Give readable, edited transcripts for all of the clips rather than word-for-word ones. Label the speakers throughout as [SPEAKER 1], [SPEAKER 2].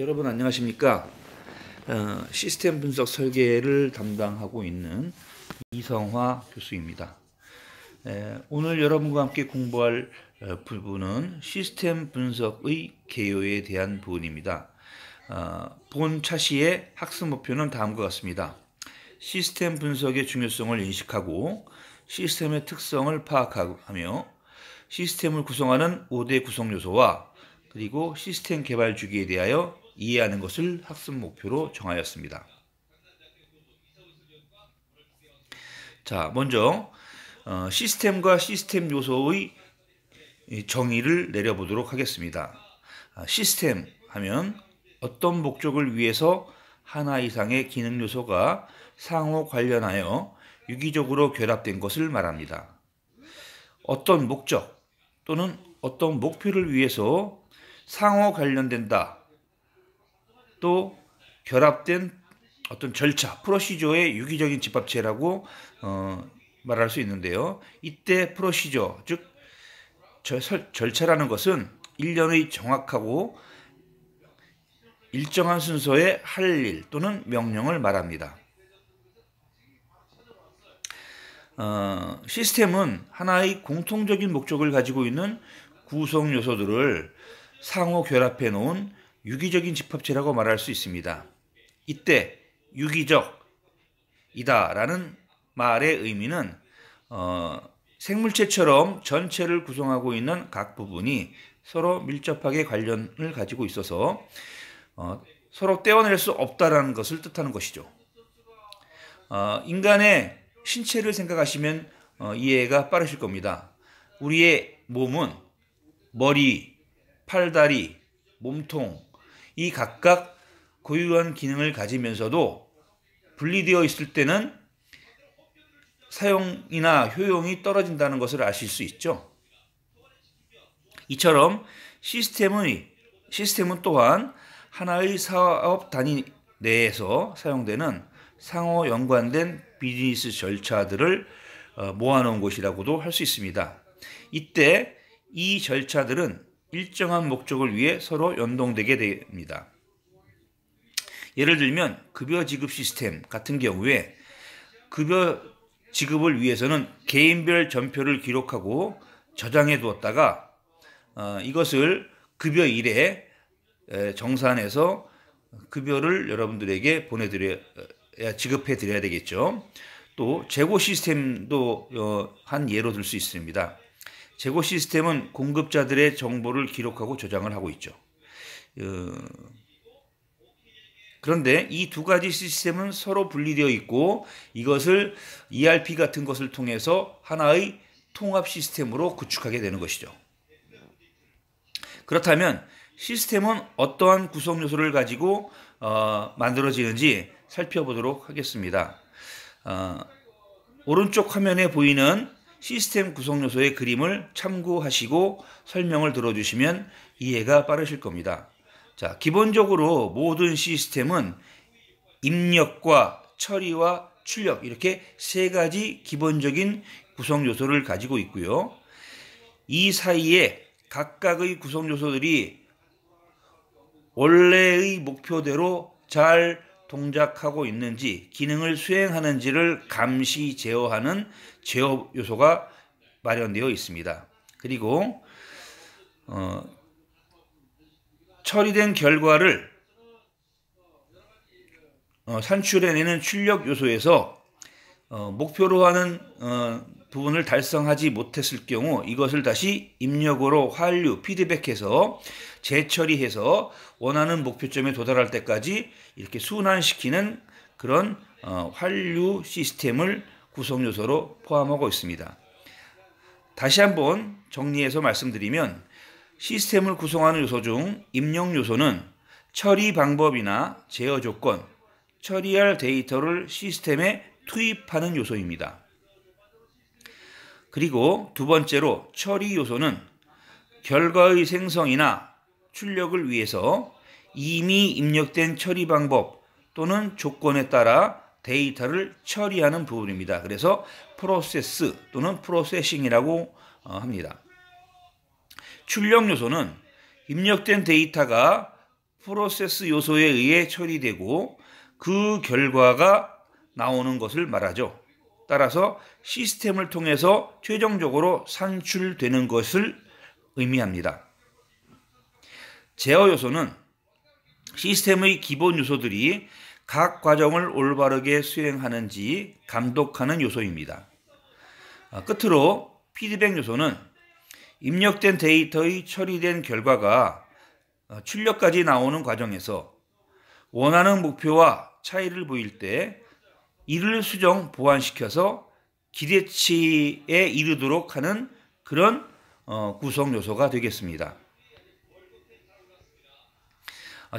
[SPEAKER 1] 여러분 안녕하십니까? 시스템 분석 설계를 담당하고 있는 이성화 교수입니다. 오늘 여러분과 함께 공부할 부분은 시스템 분석의 개요에 대한 부분입니다. 본 차시의 학습 목표는 다음과 같습니다. 시스템 분석의 중요성을 인식하고 시스템의 특성을 파악하며 시스템을 구성하는 5대 구성 요소와 그리고 시스템 개발 주기에 대하여 이해하는 것을 학습 목표로 정하였습니다. 자, 먼저 시스템과 시스템 요소의 정의를 내려보도록 하겠습니다. 시스템 하면 어떤 목적을 위해서 하나 이상의 기능 요소가 상호 관련하여 유기적으로 결합된 것을 말합니다. 어떤 목적 또는 어떤 목표를 위해서 상호 관련된다. 또 결합된 어떤 절차, 프로시저의 유기적인 집합체라고 말할 수 있는데요. 이때 프로시저, 즉 절차라는 것은 일련의 정확하고 일정한 순서의 할 일 또는 명령을 말합니다. 시스템은 하나의 공통적인 목적을 가지고 있는 구성 요소들을 상호 결합해 놓은 유기적인 집합체라고 말할 수 있습니다. 이때 유기적이다라는 말의 의미는 생물체처럼 전체를 구성하고 있는 각 부분이 서로 밀접하게 관련을 가지고 있어서 서로 떼어낼 수 없다라는 것을 뜻하는 것이죠. 인간의 신체를 생각하시면 이해가 빠르실 겁니다. 우리의 몸은 머리, 팔다리, 몸통 이 각각 고유한 기능을 가지면서도 분리되어 있을 때는 사용이나 효용이 떨어진다는 것을 아실 수 있죠. 이처럼 시스템은 또한 하나의 사업 단위 내에서 사용되는 상호 연관된 비즈니스 절차들을 모아놓은 곳이라고도 할 수 있습니다. 이때 이 절차들은 일정한 목적을 위해 서로 연동되게 됩니다. 예를 들면 급여 지급 시스템 같은 경우에 급여 지급을 위해서는 개인별 전표를 기록하고 저장해 두었다가 이것을 급여일에 정산해서 급여를 여러분들에게 지급해 드려야 되겠죠. 또 재고 시스템도 한 예로 들 수 있습니다. 재고 시스템은 공급자들의 정보를 기록하고 저장을 하고 있죠. 그런데 이 두 가지 시스템은 서로 분리되어 있고 이것을 ERP 같은 것을 통해서 하나의 통합 시스템으로 구축하게 되는 것이죠. 그렇다면 시스템은 어떠한 구성 요소를 가지고 만들어지는지 살펴보도록 하겠습니다. 오른쪽 화면에 보이는 시스템 구성 요소의 그림을 참고하시고 설명을 들어주시면 이해가 빠르실 겁니다. 자, 기본적으로 모든 시스템은 입력과 처리와 출력 이렇게 세 가지 기본적인 구성 요소를 가지고 있고요. 이 사이에 각각의 구성 요소들이 원래의 목표대로 잘 동작하고 있는지 기능을 수행하는지를 감시 제어하는 제어 요소가 마련되어 있습니다. 그리고 처리된 결과를 산출해내는 출력 요소에서 목표로 하는 부분을 달성하지 못했을 경우 이것을 다시 입력으로 환류, 피드백해서 재처리해서 원하는 목표점에 도달할 때까지 이렇게 순환시키는 그런 환류 시스템을 구성 요소로 포함하고 있습니다. 다시 한번 정리해서 말씀드리면 시스템을 구성하는 요소 중 입력 요소는 처리 방법이나 제어 조건, 처리할 데이터를 시스템에 투입하는 요소입니다. 그리고 두 번째로 처리 요소는 결과의 생성이나 출력을 위해서 이미 입력된 처리 방법 또는 조건에 따라 데이터를 처리하는 부분입니다. 그래서 프로세스 또는 프로세싱이라고 합니다. 출력 요소는 입력된 데이터가 프로세스 요소에 의해 처리되고 그 결과가 나오는 것을 말하죠. 따라서 시스템을 통해서 최종적으로 산출되는 것을 의미합니다. 제어 요소는 시스템의 기본 요소들이 각 과정을 올바르게 수행하는지 감독하는 요소입니다. 끝으로 피드백 요소는 입력된 데이터의 처리된 결과가 출력까지 나오는 과정에서 원하는 목표와 차이를 보일 때 이를 수정 보완시켜서 기대치에 이르도록 하는 그런 구성 요소가 되겠습니다.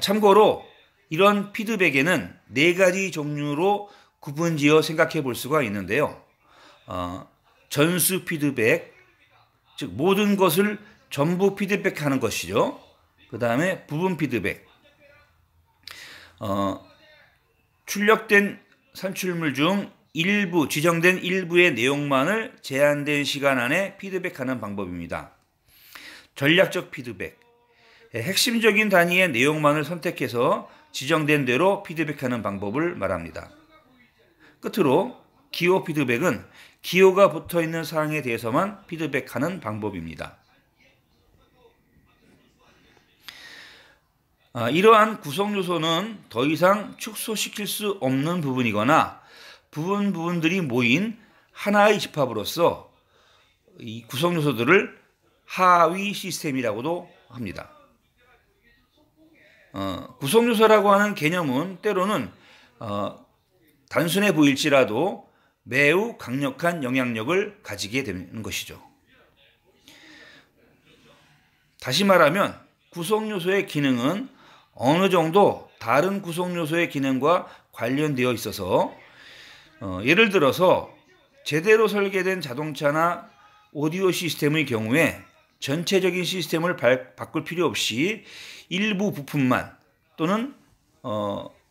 [SPEAKER 1] 참고로 이런 피드백에는 4가지 종류로 구분지어 생각해 볼 수가 있는데요. 전수 피드백, 즉 모든 것을 전부 피드백하는 것이죠. 그 다음에 부분 피드백, 출력된 산출물 중 일부, 지정된 일부의 내용만을 제한된 시간 안에 피드백하는 방법입니다. 전략적 피드백, 핵심적인 단위의 내용만을 선택해서 지정된 대로 피드백하는 방법을 말합니다. 끝으로 기호 피드백은 기호가 붙어있는 사항에 대해서만 피드백하는 방법입니다. 이러한 구성 요소는 더 이상 축소시킬 수 없는 부분이거나 부분들이 모인 하나의 집합으로서 이 구성 요소들을 하위 시스템이라고도 합니다. 구성 요소라고 하는 개념은 때로는 단순해 보일지라도 매우 강력한 영향력을 가지게 되는 것이죠. 다시 말하면 구성 요소의 기능은 어느 정도 다른 구성 요소의 기능과 관련되어 있어서 예를 들어서 제대로 설계된 자동차나 오디오 시스템의 경우에 전체적인 시스템을 바꿀 필요 없이 일부 부품만 또는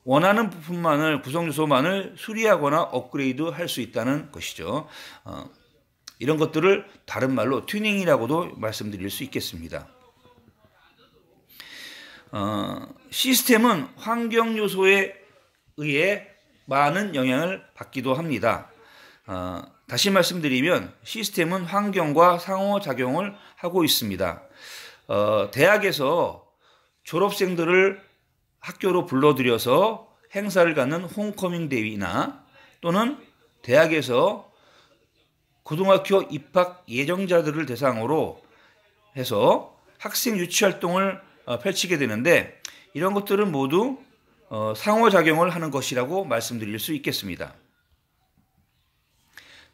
[SPEAKER 1] 원하는 부품만을 구성 요소만을 수리하거나 업그레이드 할 수 있다는 것이죠. 이런 것들을 다른 말로 튜닝이라고도 말씀드릴 수 있겠습니다. 시스템은 환경 요소에 의해 많은 영향을 받기도 합니다. 다시 말씀드리면 시스템은 환경과 상호작용을 하고 있습니다. 대학에서 졸업생들을 학교로 불러들여서 행사를 갖는 홈커밍 데이나 또는 대학에서 고등학교 입학 예정자들을 대상으로 해서 학생 유치 활동을 펼치게 되는데 이런 것들은 모두 상호작용을 하는 것이라고 말씀드릴 수 있겠습니다.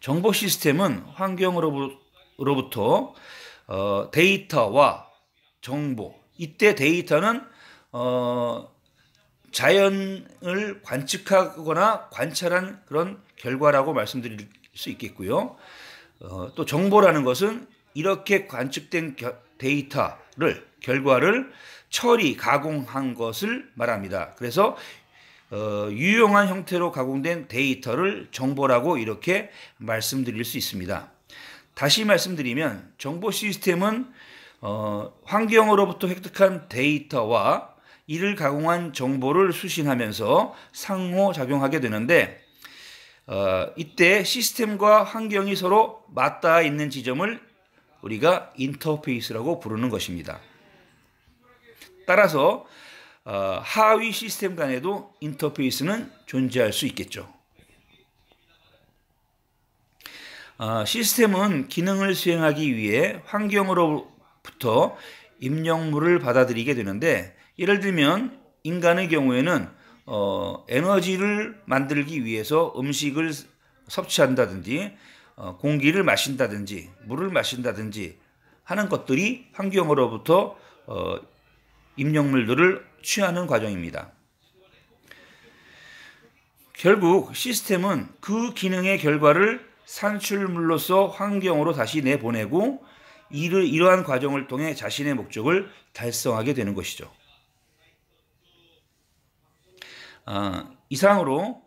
[SPEAKER 1] 정보 시스템은 환경으로부터 데이터와 정보, 이때 데이터는 자연을 관측하거나 관찰한 그런 결과라고 말씀드릴 수 있겠고요. 또 정보라는 것은 이렇게 관측된 데이터를, 결과를 처리, 가공한 것을 말합니다. 그래서 유용한 형태로 가공된 데이터를 정보라고 이렇게 말씀드릴 수 있습니다. 다시 말씀드리면 정보 시스템은 환경으로부터 획득한 데이터와 이를 가공한 정보를 수신하면서 상호작용하게 되는데 이때 시스템과 환경이 서로 맞닿아 있는 지점을 우리가 인터페이스라고 부르는 것입니다. 따라서 하위 시스템 간에도 인터페이스는 존재할 수 있겠죠. 시스템은 기능을 수행하기 위해 환경으로부터 입력물을 받아들이게 되는데 예를 들면 인간의 경우에는 에너지를 만들기 위해서 음식을 섭취한다든지 공기를 마신다든지 물을 마신다든지 하는 것들이 환경으로부터 입력물들을 취하는 과정입니다. 결국 시스템은 그 기능의 결과를 산출물로서 환경으로 다시 내보내고 이러한 과정을 통해 자신의 목적을 달성하게 되는 것이죠. 이상으로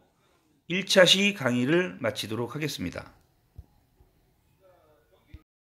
[SPEAKER 1] 1차 시 강의를 마치도록 하겠습니다.